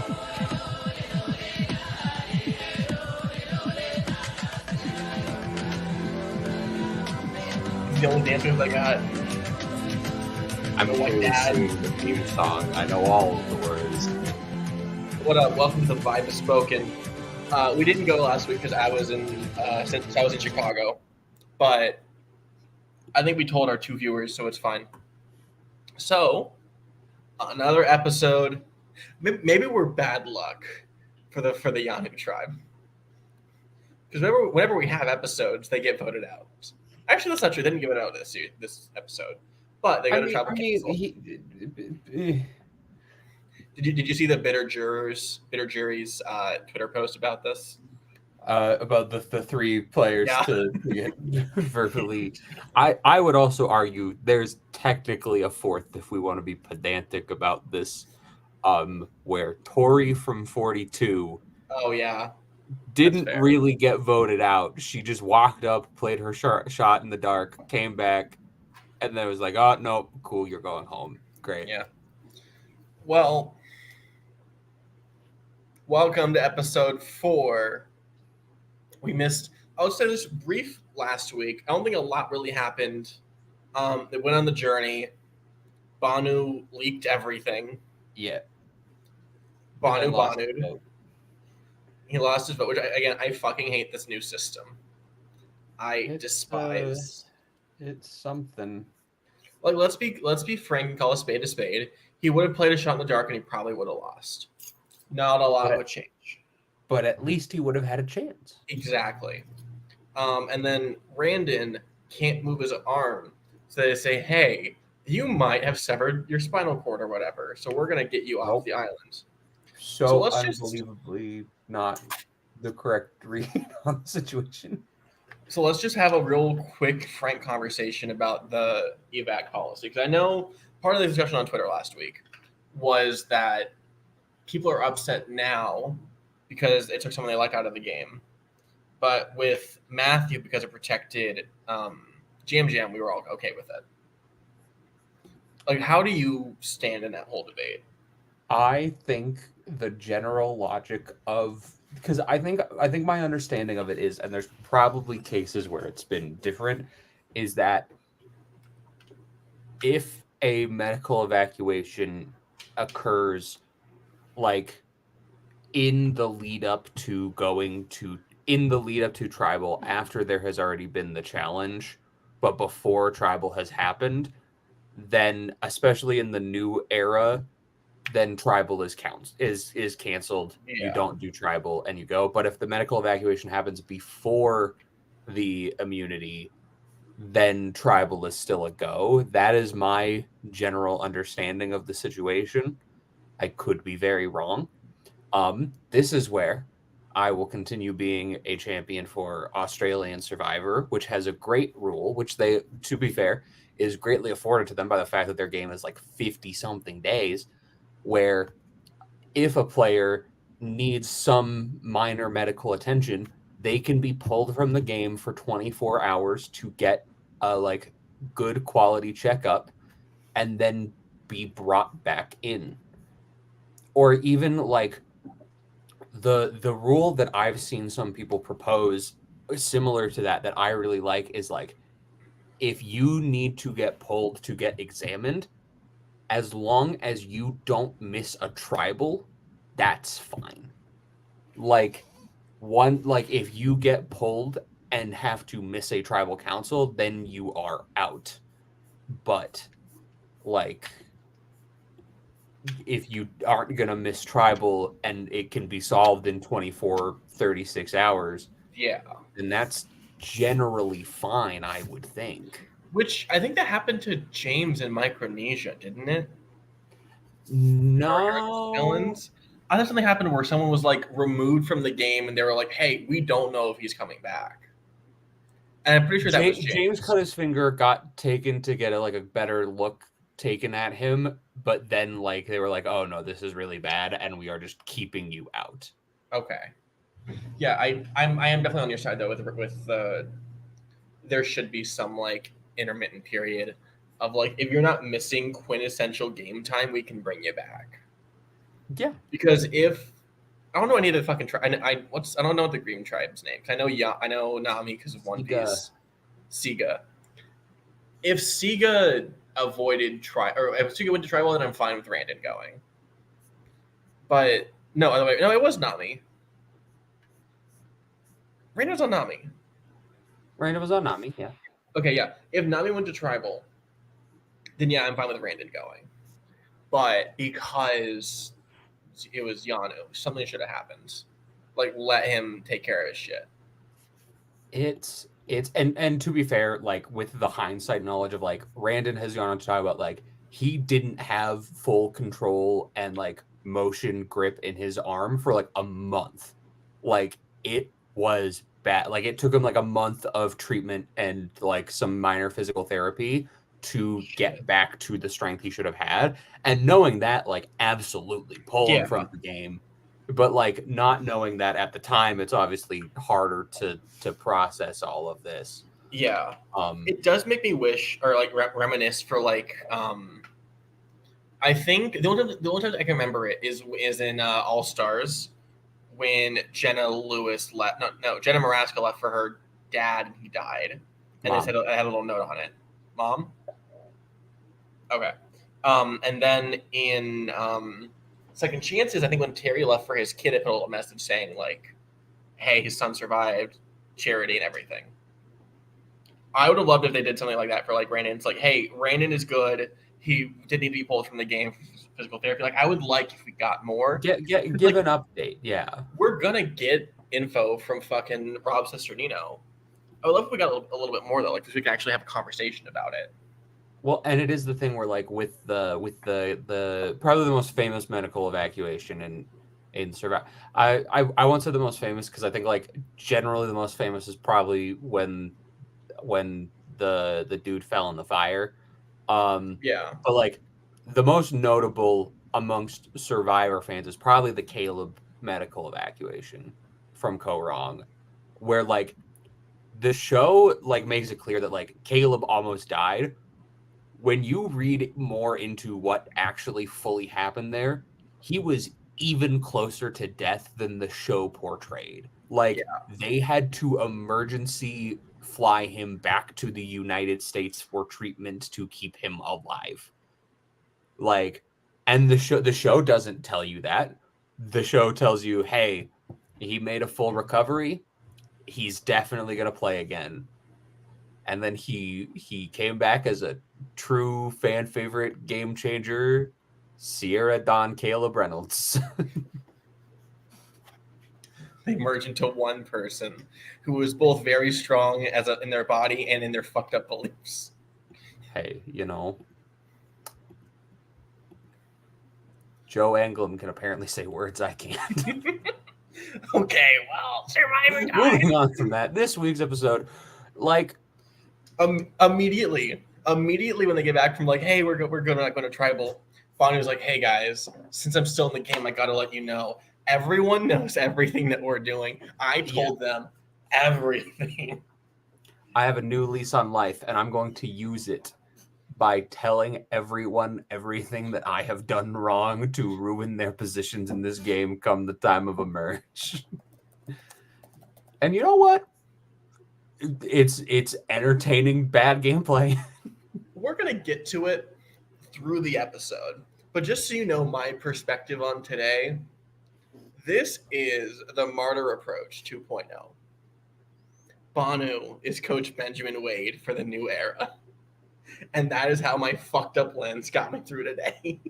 The only dance moves I got. I'm Like only that. singing the theme song. I know all of the words. What up? Welcome to the Vibe is Spoken. We didn't go last week because I was in Chicago, but I think we told our 2 viewers, so it's fine. So another episode. Maybe we're bad luck for the Yanu tribe, because whenever we have episodes, they get voted out. Actually, that's not true. They didn't give it out this episode, but they got a tribal council. Did you see the bitter jury's Twitter post about this? About the 3 players Yeah. to get verbally. I would also argue there's technically a 4th if we want to be pedantic about this, where Tori from 42 Oh yeah. didn't really get voted out. She just walked up, played her shot in the dark, came back, and then was like, "Oh no, cool, you're going home. Great." Yeah. Well, welcome to episode 4. We missed. I would say this brief last week. I don't think a lot really happened. They went on the journey. Banu leaked everything. Yeah. Banu. He lost his vote, which I fucking hate this new system. I despise. It's something. Like let's be frank and call a spade. He would have played a shot in the dark and he probably would have lost. Not a lot would change. But at least he would have had a chance. Exactly. And then Randon can't move his arm. So they say, hey, you might have severed your spinal cord or whatever. So we're going to get you off the island. So let's unbelievably not the correct read on the situation. So let's just have a real quick, frank conversation about the evac policy. Because I know part of the discussion on Twitter last week was that people are upset now because it took someone they like out of the game. But with Matthew, because it protected Jam, we were all okay with it. Like, how do you stand in that whole debate? I think the general logic of, because I think my understanding of it is, and there's probably cases where it's been different, is that if a medical evacuation occurs like in the lead up to tribal, after there has already been the challenge, but before tribal has happened, then especially in the new era, then tribal is canceled. Yeah. You don't do tribal and you go. But if the medical evacuation happens before the immunity, then tribal is still a go. That is my general understanding of the situation. I could be very wrong. This is where I will continue being a champion for Australian Survivor, which has a great rule, which they, to be fair, is greatly afforded to them by the fact that their game is like 50-something days, where if a player needs some minor medical attention, they can be pulled from the game for 24 hours to get a like good quality checkup and then be brought back in. Or even like the rule that I've seen some people propose similar to that I really like is like, if you need to get pulled to get examined, as long as you don't miss a tribal, that's fine. Like if you get pulled and have to miss a tribal council, then you are out. But like, if you aren't going to miss tribal and it can be solved in 24, 36 hours, yeah, then that's generally fine, I would think. Which I think that happened to James in Micronesia, didn't it? No. Villains. I thought something happened where someone was like removed from the game and they were like, hey, we don't know if he's coming back. And I'm pretty sure that was James. James cut his finger, got taken to get a better look taken at him, but then like they were like, oh no, this is really bad and we are just keeping you out. Okay. Yeah, I am definitely on your side though with there should be some like intermittent period of like, if you're not missing quintessential game time, we can bring you back. Yeah. Because if I don't know any of the fucking tribe, I don't know what the green tribe's name. I know I know Nami because of One Giga. Piece. Siga. If Siga avoided or if Siga went to tribal, then I'm fine with Randon going. But no, other way. No, it was Nami. Randon was on Nami. Random was on Nami, yeah. Okay, yeah. If Nami went to tribal, then yeah, I'm fine with Randon going. But because it was Yanu, something should have happened. Like let him take care of his shit. It's and to be fair, like with the hindsight knowledge of like Randon has gone on to talk about like he didn't have full control and like motion grip in his arm for like a month. Like it was bad. Like it took him like a month of treatment and like some minor physical therapy to get Shit. back to the strength he should have had. And knowing that, like absolutely pull him Yeah. from the game, but like not knowing that at the time, it's obviously harder to process all of this. Yeah. um It does make me wish or like reminisce for like I think the only time I can remember it is in All Stars when Jenna Lewis left. No, Jenna Maraska left for her dad and he died, and it Mom. had a little note on it. Mom. Okay. And then in Second Chances, I think when Terry left for his kid, it put a little message saying like, "Hey, his son survived, charity and everything." I would have loved if they did something like that for like Brandon. It's like, hey, Brandon is good. He did need to be pulled from the game for physical therapy. Like, I would like if we got more. Give Like, an update, yeah. we're gonna get info from fucking Rob Cesternino. I would love if we got a little bit more though, like, because we can actually have a conversation about it. Well, and it is the thing where like with the probably the most famous medical evacuation in survive. I won't say the most famous because I think like generally the most famous is probably when the dude fell in the fire. Yeah, But like the most notable amongst Survivor fans is probably the Caleb medical evacuation from Co Wrong, where like the show like makes it clear that like Caleb almost died. When you read more into what actually fully happened there, he was even closer to death than the show portrayed. Like yeah. they had to emergency fly him back to the United States for treatment to keep him alive. Like, and the show doesn't tell you that. The show tells you, hey, he made a full recovery. He's definitely gonna play again. And then he came back as a true fan favorite game changer, Sierra Don Caleb Reynolds. They merge into one person who is both very strong in their body and in their fucked up beliefs. Hey, Joe Anglin can apparently say words I can't. Okay, well, Survivor time. Moving on from that, this week's episode, like immediately when they get back from like, hey, we're going to tribal, Bonnie was like, hey guys, since I'm still in the game, I gotta let you know, everyone knows everything that we're doing. I told them everything. I have a new lease on life, and I'm going to use it by telling everyone everything that I have done wrong to ruin their positions in this game come the time of a merge. And you know what? It's entertaining bad gameplay. We're gonna get to it through the episode, but just so you know my perspective on today, this is the Martyr Approach 2.0. Banu is Coach Benjamin Wade for the new era. And that is how my fucked up lens got me through today.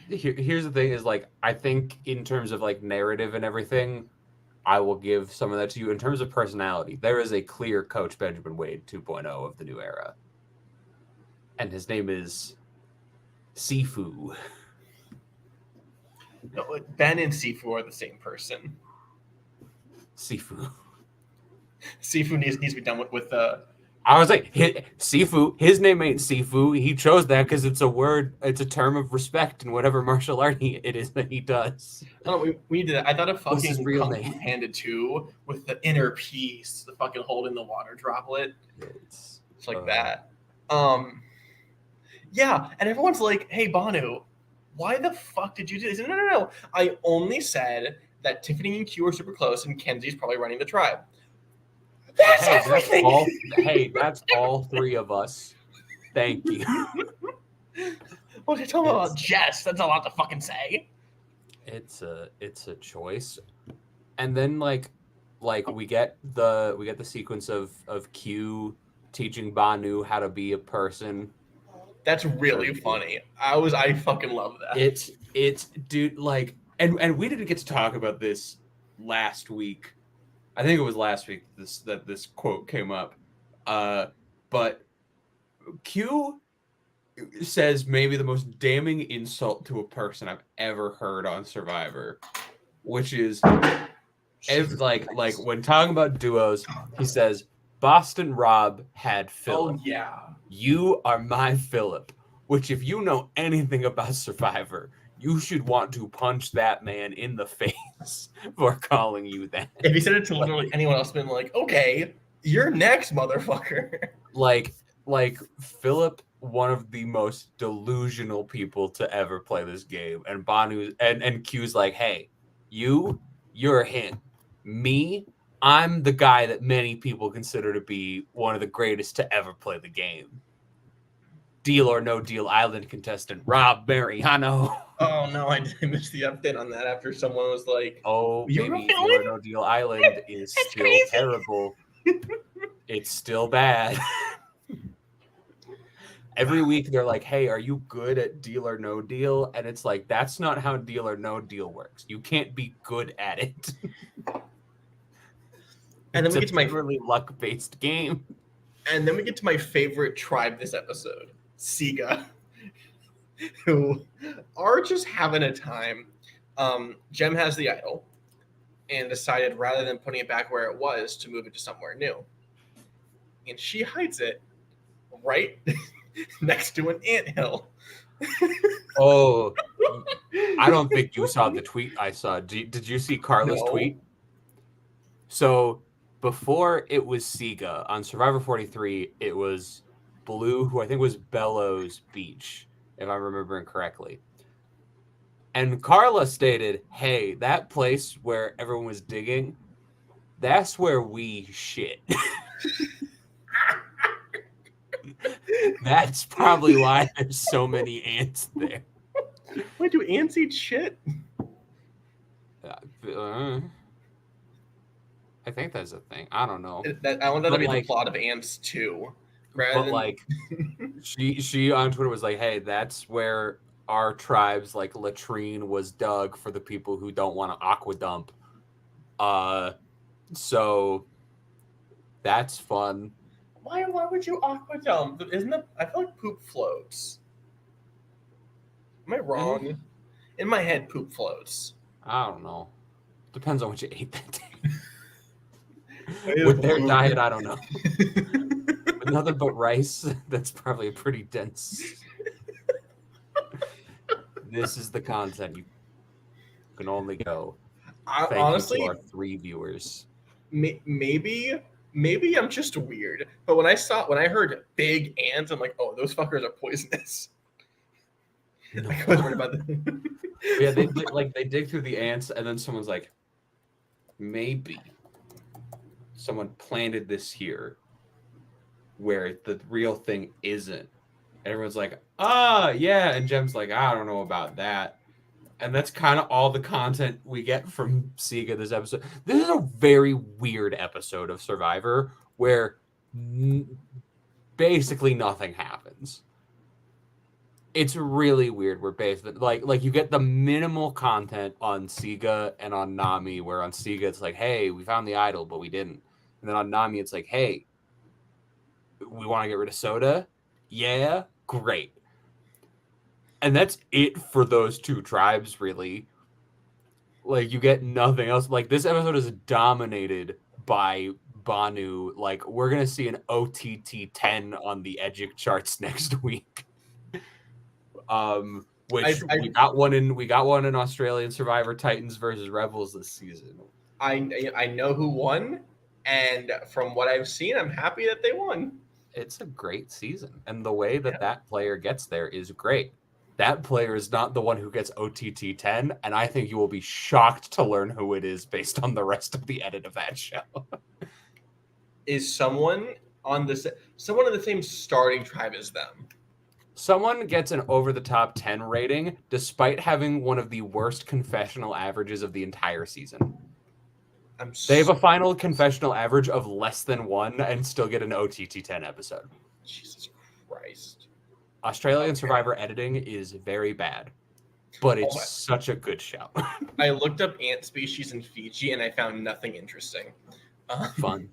Here's the thing is like I think in terms of like narrative and everything, I will give some of that to you. In terms of personality, there is a clear Coach Benjamin Wade 2.0 of the new era. And his name is Sifu. No, Ben and Sifu are the same person. Sifu. Sifu needs to be done with I was like, Sifu. His name ain't Sifu. He chose that because it's a word. It's a term of respect in whatever martial art it is that he does. Oh, we did that. I thought of What's his fucking real Kung name? Fu Panda 2 with the inner piece, the fucking holding the water droplet. It's It's like that. Yeah, and everyone's like, "Hey, Banu, Why the fuck did you do this? No. I only said that Tiffany and Q are super close, and Kenzie's probably running the tribe. That's everything. That's all three of us. Thank you. Well, you're talking about Jess. That's a lot to fucking say. It's a choice, and then like we get the sequence of Q teaching Banu how to be a person. That's really funny. I fucking love that. It's dude, like, and we didn't get to talk about this last week. I think it was last week this quote came up. But Q says maybe the most damning insult to a person I've ever heard on Survivor, which is like when talking about duos, he says Boston Rob had Philip. Oh yeah. You are my Philip, which if you know anything about Survivor, you should want to punch that man in the face for calling you that. If he said it to literally anyone else, been like, okay, you're next, motherfucker. Like Philip, one of the most delusional people to ever play this game, and Banu and Q's like, hey, you're him. Me, I'm the guy that many people consider to be one of the greatest to ever play the game. Deal or No Deal Island contestant Rob Mariano. Oh no, I missed the update on that after someone was like, "Oh, maybe Deal or No Deal Island is still crazy. Terrible. It's still bad." Every week they're like, "Hey, are you good at Deal or No Deal?" And it's like, that's not how Deal or No Deal works. You can't be good at it. And then we get to my purely luck-based game. And then we get to my favorite tribe this episode, Siga, who are just having a time. Jem has the idol and decided rather than putting it back where it was to move it to somewhere new. And she hides it right next to an anthill. Oh, I don't think you saw the tweet I saw. Did you see Carla's tweet? So before it was Siga on Survivor 43, it was Blue, who I think was Bellows Beach, if I'm remembering correctly. And Carla stated, hey, that place where everyone was digging, that's where we shit. That's probably why there's so many ants there. Wait, do ants eat shit? I think that's a thing. I don't know. I want that to be the plot of Ants 2. She on Twitter was like, hey, that's where our tribe's like latrine was dug for the people who don't want to aqua dump. So that's fun. Why would you aqua dump? Isn't it? I feel like poop floats. Am I wrong? In my head, poop floats. I don't know. Depends on what you ate that day. With their diet, I don't know. With nothing but rice, that's probably a pretty dense. This is the content you can only go. Honestly, you to our 3 viewers. Maybe I'm just weird, but when I heard big ants, I'm like, oh, those fuckers are poisonous. No. I was worried about that. Yeah, they dig through the ants, and then someone's like, maybe someone planted this here where the real thing isn't. And everyone's like, yeah. And Jem's like, I don't know about that. And that's kind of all the content we get from Siga this episode. This is a very weird episode of Survivor where basically nothing happens. It's really weird. We're basically like you get the minimal content on Siga and on Nami, where on Siga it's like, hey, we found the idol, but we didn't. And then on Nami, it's like, hey, we want to get rid of Soda? Yeah, great. And that's it for those 2 tribes, really. Like, you get nothing else. Like, this episode is dominated by Banu. Like, we're going to see an OTT 10 on the Edgic charts next week. Which we got one in Australian Survivor Titans versus Rebels this season. I know who won, and from what I've seen, I'm happy that they won. It's a great season, and the way that player gets there is great. That player is not the one who gets OTT 10, and I think you will be shocked to learn who it is based on the rest of the edit of that show. Is someone on someone in the same starting tribe as them? Someone gets an over-the-top 10 rating despite having one of the worst confessional averages of the entire season. They have a final confessional average of less than 1 and still get an OTT 10 episode. Jesus Christ. Australian Survivor editing is very bad, but it's such a good show. I looked up ant species in Fiji and I found nothing interesting. Fun.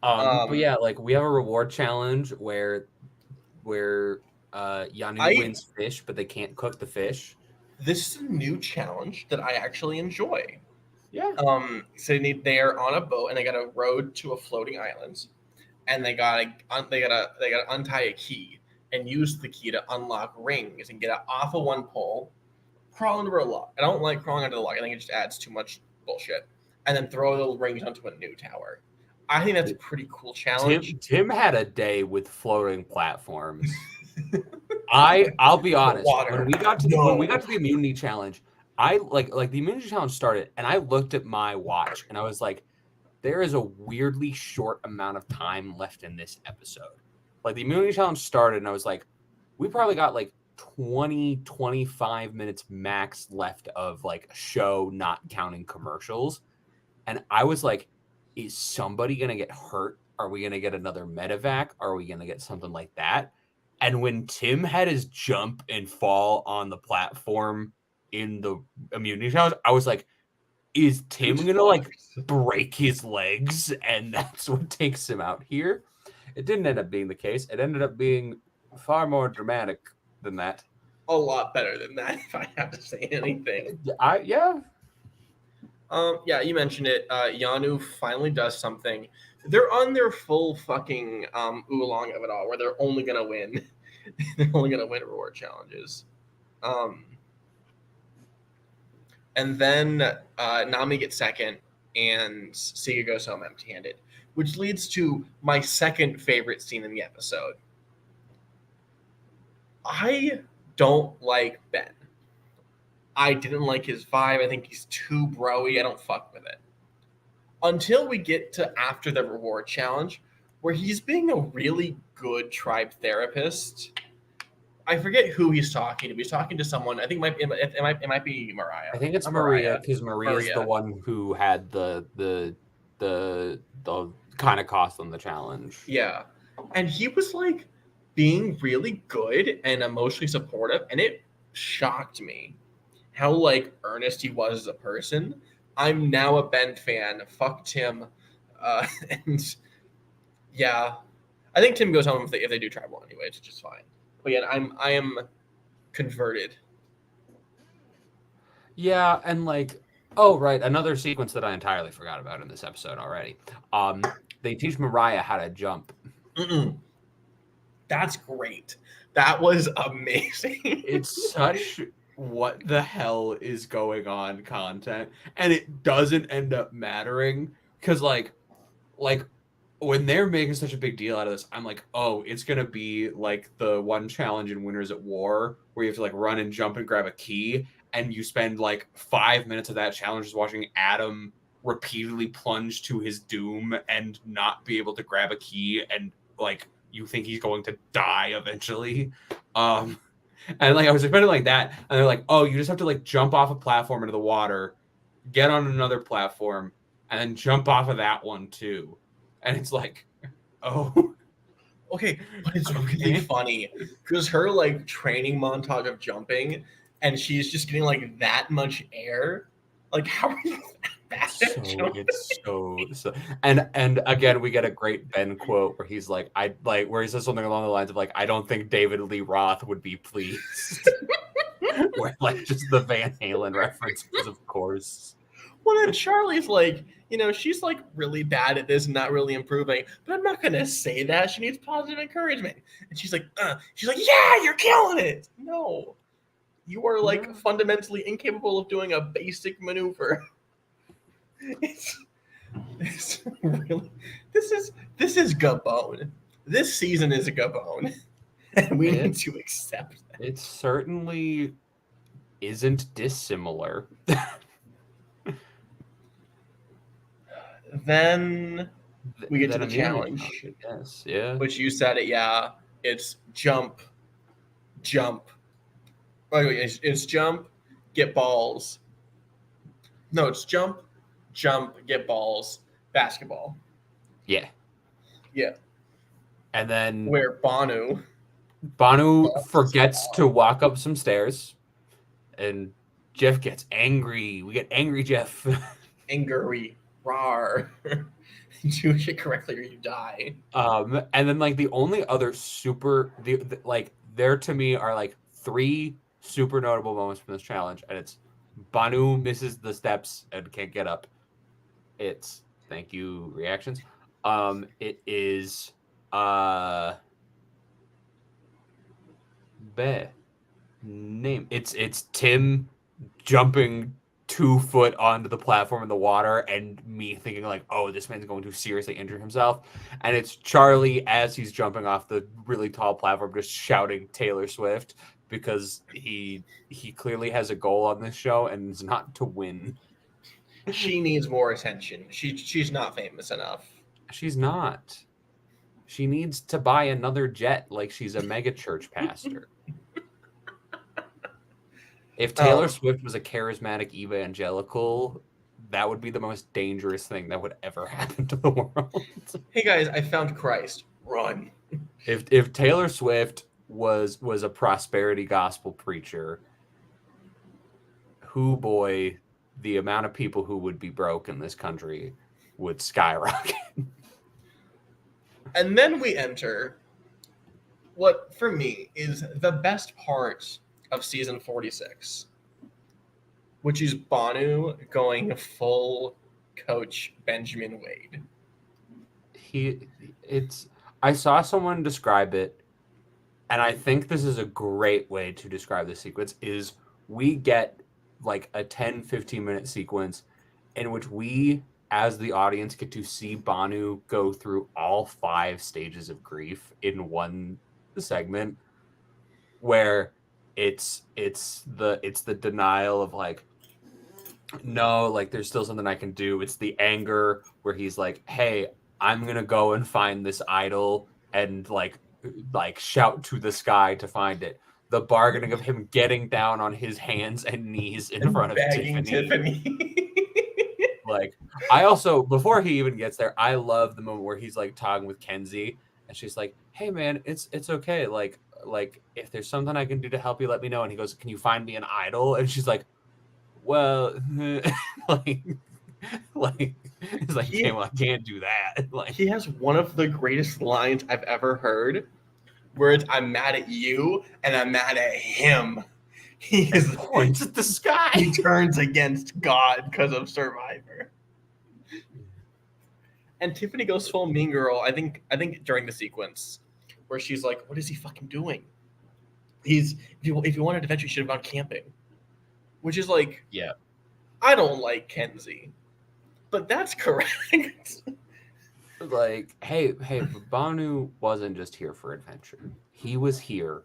But yeah, like we have a reward challenge where Yanu wins fish, but they can't cook the fish. This is a new challenge that I actually enjoy. Yeah. So they're on a boat and they got to row to a floating island, and they gotta untie a key and use the key to unlock rings and get it off of one pole, crawl under a log. I don't like crawling under the log. I think it just adds too much bullshit. And then throw those rings onto a new tower. I think that's a pretty cool challenge. Tim had a day with floating platforms. I'll be honest. When we got to the immunity challenge, I like the immunity challenge started, and I looked at my watch and I was like, there is a weirdly short amount of time left in this episode. Like the immunity challenge started, and I was like, we probably got like 20-25 minutes max left of like a show, not counting commercials. And I was like, is somebody going to get hurt? Are we going to get another medevac? Are we going to get something like that? And when Tim had his jump and fall on the platform in the immunity challenge, I was like, is Tim going to like break his legs? And that's what takes him out here. It didn't end up being the case. It ended up being far more dramatic than that. A lot better than that, if I have to say anything. Yeah, you mentioned it. Yanu finally does something. They're on their full fucking oolong of it all, where they're only gonna win. They're only gonna win reward challenges. And then Nami gets second, and Seiga goes home empty-handed, which leads to my second favorite scene in the episode. I don't like Ben. I didn't like his vibe. I think he's too broy. I don't fuck with it. Until we get to after the reward challenge, where he's being a really good tribe therapist. I forget who he's talking to. He's talking to someone. I think it might be Mariah. I think it's Maria, because Maria's the one who had the kind of cost on the challenge. Yeah. And he was like being really good and emotionally supportive, and it shocked me how like earnest he was as a person. I'm now a Ben fan. Fuck Tim. And yeah, I think Tim goes home if they do tribal anyway, it's just fine. But yeah, I am converted. Yeah, and like, oh right, another sequence that I entirely forgot about in this episode already. They teach Mariah how to jump. That's great. That was amazing. It's such what the hell is going on content, and it doesn't end up mattering because like when they're making such a big deal out of this, I'm like, oh, it's gonna be like the one challenge in Winners at War where you have to like run and jump and grab a key, and you spend like 5 minutes of that challenge just watching Adam repeatedly plunge to his doom and not be able to grab a key, and like you think he's going to die eventually. And like I was expecting like that, and they're like, "Oh, you just have to like jump off a platform into the water, get on another platform, and then jump off of that one too." And it's like, "Oh, okay," but it's really funny because her like training montage of jumping, and she's just getting like that much air. Like, how are you that bad at jumping? It's so and again we get a great Ben quote where he's like, where he says something along the lines of like, I don't think David Lee Roth would be pleased. Where like just the Van Halen references, of course. Well, then Charlie's like, she's like really bad at this and not really improving, but I'm not gonna say that. She needs positive encouragement. And she's like, yeah, you're killing it. No, you are like fundamentally incapable of doing a basic maneuver. It's really this is Gabon. This season is a Gabon, and we need to accept It certainly isn't dissimilar. Then we get to Then the Amelia challenge, yes, yeah. which you said it. Yeah, it's jump, jump. Oh, wait, it's jump, get balls. No, it's jump, jump, get balls, basketball. Yeah. Yeah, And then where Banu Banu falls his forgets to ball. walk up some stairs, and Jeff gets angry. We get angry Jeff. Angry, rar. Choose it correctly or you die. And then like the only other like there to me are like three super notable moments from this challenge, and it's Banu misses the steps and can't get up. It's thank you reactions. It is Be name. It's Tim jumping 2 foot onto the platform in the water, and me thinking like, oh, this man's going to seriously injure himself. And it's Charlie as he's jumping off the really tall platform, just shouting Taylor Swift because he clearly has a goal on this show, and it's not to win. She needs more attention. She's not famous enough. She's not. She needs to buy another jet like she's a mega church pastor. If Taylor Swift was a charismatic evangelical, that would be the most dangerous thing that would ever happen to the world. Hey guys, I found Christ. Run. If Taylor Swift was a prosperity gospel preacher, boy, the amount of people who would be broke in this country would skyrocket. And then we enter what for me is the best part of season 46, which is Banu going full Coach Benjamin Wade. I saw someone describe it, and I think this is a great way to describe the sequence, is we get like a 10-15 minute sequence in which we as the audience get to see Banu go through all 5 stages of grief in one segment, where it's the denial of like, no, like there's still something I can do. It's the anger where he's like, hey, I'm gonna go and find this idol and like shout to the sky to find it. The bargaining of him getting down on his hands and knees in front of Tiffany. Like, I also, before he even gets there, I love the moment where he's like talking with Kenzie, and she's like, hey man, it's okay, like if there's something I can do to help you, let me know. And he goes, can you find me an idol? And she's like, well, like it's like, okay, well, I can't do that. Like, he has one of the greatest lines I've ever heard, where it's, I'm mad at you and I'm mad at him. He points at the sky. He turns against God because of Survivor. And Tiffany goes full mean girl. I think during the sequence where she's like, "What is he fucking doing? If you wanted adventure, you should have gone camping." Which is like, yeah, I don't like Kenzie, but that's correct. Like, hey, but Banu wasn't just here for adventure. He was here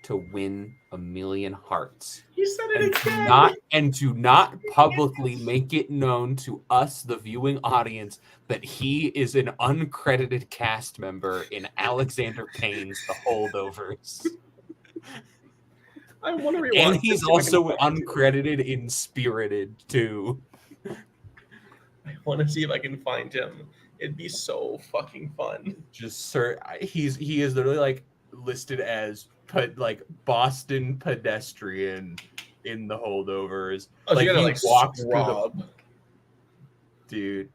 to win 1,000,000 hearts. You said it again. And to not publicly make it known to us, the viewing audience, that he is an uncredited cast member in Alexander Payne's The Holdovers. I want to rewatch. And he's also uncredited in Spirited too. I want to see if I can find him. It'd be so fucking fun. He is literally like listed as Boston pedestrian in The Holdovers. Oh, like, he he walks Rob. Dude,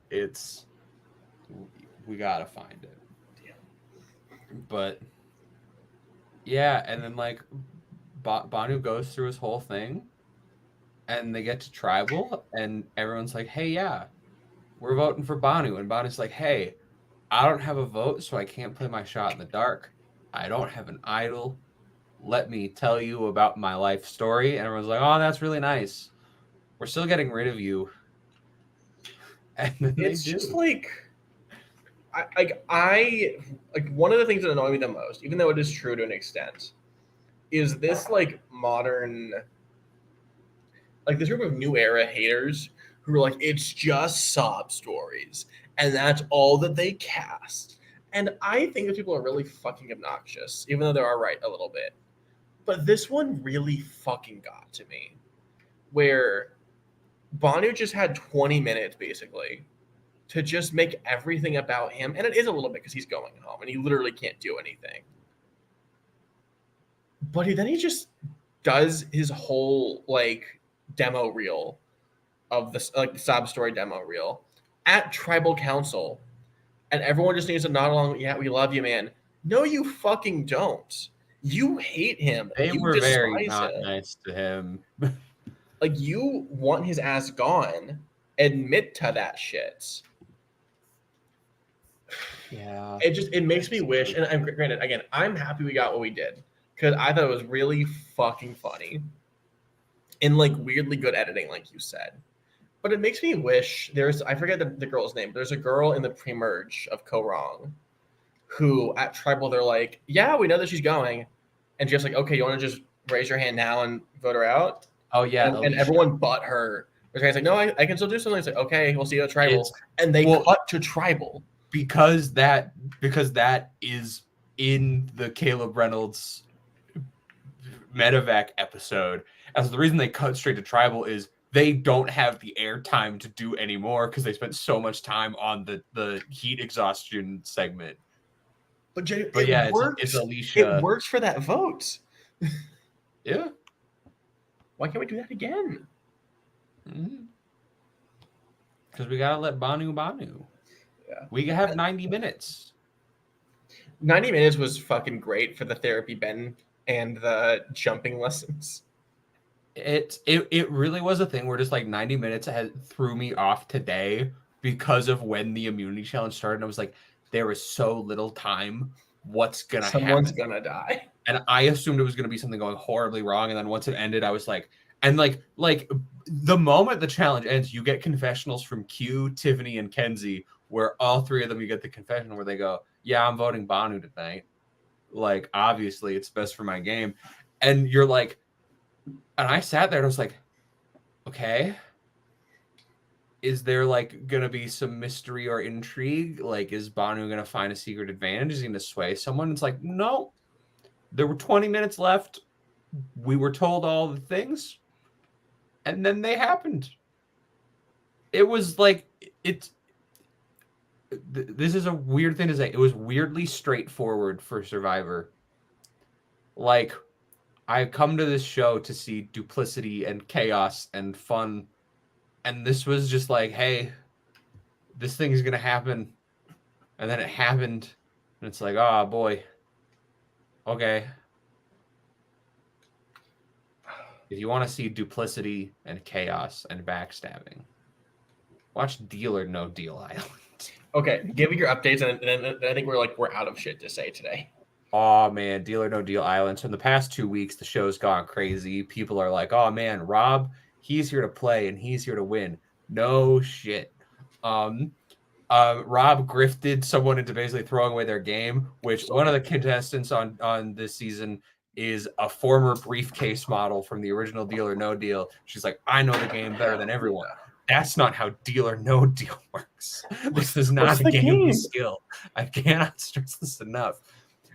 we gotta find it. Damn. But yeah, and then like Banu goes through his whole thing, and they get to tribal, and everyone's like, hey, yeah, we're voting for Banu. And Banu's like, hey, I don't have a vote, so I can't play my shot in the dark. I don't have an idol. Let me tell you about my life story. And everyone's like, oh, that's really nice. We're still getting rid of you. And then it's just like, I one of the things that annoy me the most, even though it is true to an extent, is this like modern, like this group of new era haters who are like, it's just sob stories, and that's all that they cast. And I think those people are really fucking obnoxious, even though they are right a little bit. But this one really fucking got to me, where Banu just had 20 minutes basically to just make everything about him, and it is a little bit because he's going home and he literally can't do anything. But then he just does his whole like demo reel of this, like the sob story demo reel at tribal council, and everyone just needs to nod along. Yeah, we love you, man. No, you fucking don't. You hate him. They You were very despise not him. nice to him. Like, you want his ass gone. Admit to that shit. Yeah. It makes me wish, and I'm granted, again, I'm happy we got what we did because I thought it was really fucking funny and like weirdly good editing, like you said. But it makes me wish I forget the girl's name. There's a girl in the pre-merge of Ko-Rong who at Tribal, they're like, yeah, we know that she's going. And just like, okay, you want to just raise your hand now and vote her out? Oh yeah, And everyone but her. The guy's like, no, I can still do something. It's like, okay, we'll see you at Tribal. And they cut to Tribal. Because that is in the Caleb Reynolds medevac episode. And so the reason they cut straight to Tribal is they don't have the airtime to do anymore because they spent so much time on the heat exhaustion segment. But yeah, it works. It's Alicia. It works for that vote. Yeah. Why can't we do that again? Because we gotta let Banu. Yeah. We have 90 minutes. 90 minutes was fucking great for the therapy Ben and the jumping lessons. It really was a thing where just like 90 minutes threw me off today because of when the immunity challenge started. And I was like, there is so little time. What's gonna happen? Someone's gonna die. And I assumed it was gonna be something going horribly wrong. And then once it ended, I was like, and like the moment the challenge ends, you get confessionals from Q, Tiffany, and Kenzie, where all three of them, you get the confession where they go, yeah, I'm voting Banu tonight. Like, obviously, it's best for my game. And you're like, and I sat there and I was like, okay, is there like going to be some mystery or intrigue? Like, is Banu going to find a secret advantage? Is he going to sway someone? It's like, no, there were 20 minutes left. We were told all the things. And then they happened. It was like, this is a weird thing to say. It was weirdly straightforward for Survivor. Like, I come to this show to see duplicity and chaos and fun. And this was just like, hey, this thing's going to happen. And then it happened. And it's like, oh, boy. Okay. If you want to see duplicity and chaos and backstabbing, watch Deal or No Deal Island. Okay, give me your updates, and then I think we're out of shit to say today. Oh man, Deal or No Deal Island. So in the past 2 weeks, the show's gone crazy. People are like, oh man, Rob, he's here to play and he's here to win. No shit. Rob grifted someone into basically throwing away their game, which one of the contestants on this season is a former briefcase model from the original Deal or No Deal. She's like, I know the game better than everyone. That's not how Deal or No Deal works. This is not a game of skill. I cannot stress this enough.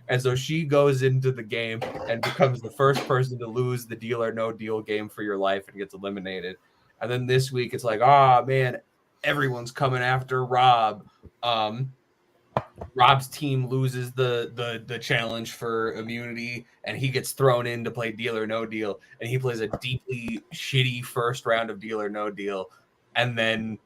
And so she goes into the game and becomes the first person to lose the Deal or No Deal game for your life and gets eliminated. And then this week it's like, oh man, everyone's coming after Rob. Rob's team loses the challenge for immunity, and he gets thrown in to play Deal or No Deal, and he plays a deeply shitty first round of Deal or No Deal, and then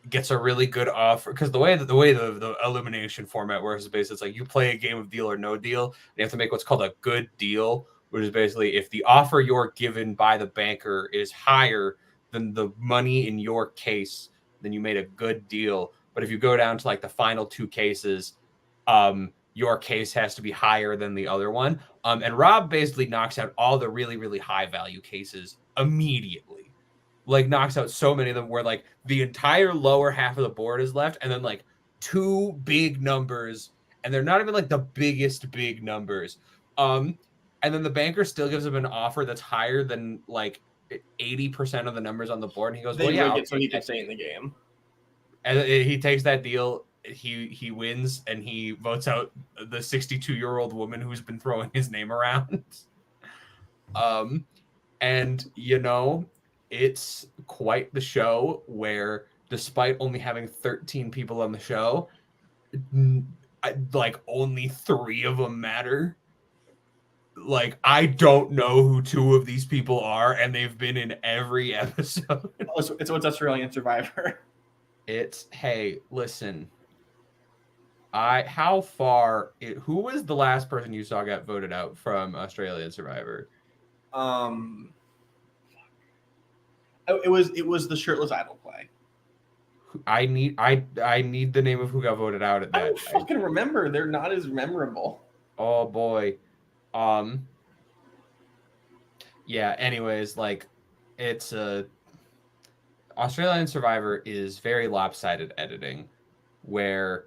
gets a really good offer. Because the way the elimination format works is basically it's like you play a game of Deal or No Deal, and you have to make what's called a good deal, which is basically if the offer you're given by the banker is higher than the money in your case, then you made a good deal. But if you go down to like the final two cases, your case has to be higher than the other one. And Rob basically knocks out all the really, really high value cases immediately. Like knocks out so many of them where like the entire lower half of the board is left, and then like two big numbers, and they're not even like the biggest big numbers. And and then the banker still gives him an offer that's higher than like 80% of the numbers on the board, and he goes, They "Well, yeah, rig I'll it so take he that." can stay in the game. And he takes that deal. He wins, and he votes out the 62-year-old woman who's been throwing his name around. And it's quite the show where, despite only having 13 people on the show, like only 3 of them matter. Like, I don't know who 2 of these people are, and they've been in every episode. It's what's Australian Survivor. It's, hey, listen. Who was the last person you saw got voted out from Australian Survivor? It was the shirtless idol play. I need the name of who got voted out at that. I don't fucking remember. They're not as memorable. Oh boy. Yeah, anyways, like, it's Australian Survivor is very lopsided editing, where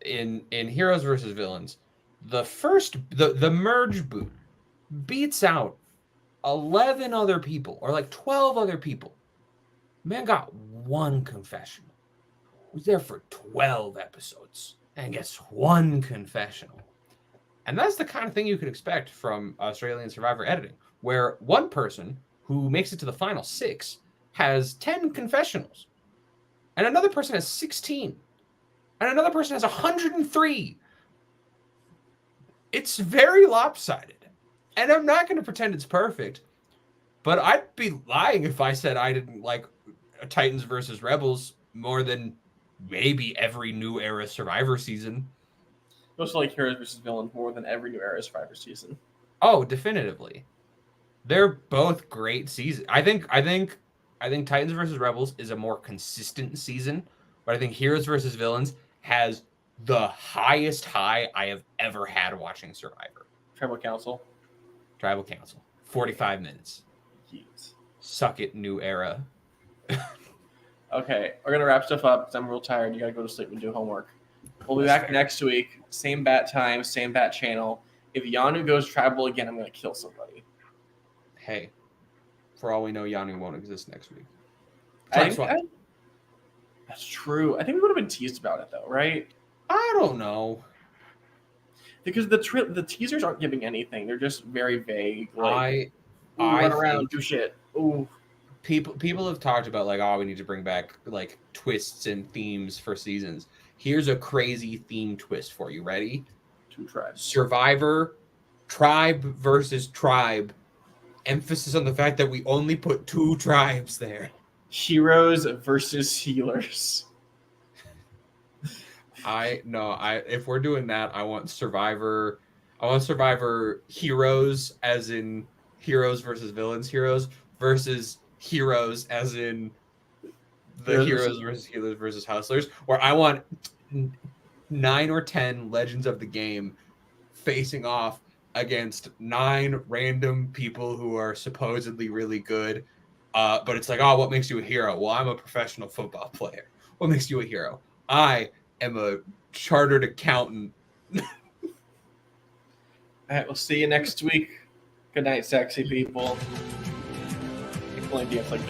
in Heroes versus Villains, the merge boot beats out 11 other people, or like 12 other people. Man got 1 confessional. Was there for 12 episodes and gets 1 confessional. And that's the kind of thing you could expect from Australian Survivor editing, where one person who makes it to the final 6 has 10 confessionals, and another person has 16, and another person has 103. It's very lopsided. And I'm not going to pretend it's perfect, but I'd be lying if I said I didn't like Titans versus Rebels more than maybe every New Era Survivor season. You also like Heroes versus Villains more than every New Era Survivor season. Oh, definitively. They're both great seasons. I think Titans versus Rebels is a more consistent season, but I think Heroes versus Villains has the highest high I have ever had watching Survivor. Tribal Council. 45 minutes. Jeez. Suck it, New Era. Okay, we're gonna wrap stuff up because I'm real tired. You gotta go to sleep and do homework. We'll be back next week. Same bat time, same bat channel. If Yanu goes tribal again, I'm gonna kill somebody. Hey, for all we know, Yanu won't exist next week. That's true. I think we would have been teased about it though, right? I don't know. Because the teasers aren't giving anything. They're just very vague. Like, I run around, do shit. Ooh. People have talked about like, oh, we need to bring back like twists and themes for seasons. Here's a crazy theme twist for you. Ready? 2 tribes. Survivor, tribe versus tribe. Emphasis on the fact that we only put 2 tribes there. Heroes versus healers. If we're doing that, I want Survivor heroes, as in heroes versus villains, heroes versus heroes, as in the heroes versus healers versus hustlers, where I want 9 or 10 legends of the game facing off against 9 random people who are supposedly really good. But it's like, oh, what makes you a hero? Well, I'm a professional football player. What makes you a hero? I am a chartered accountant. All right, we'll see you next week. Good night, sexy people. It's only like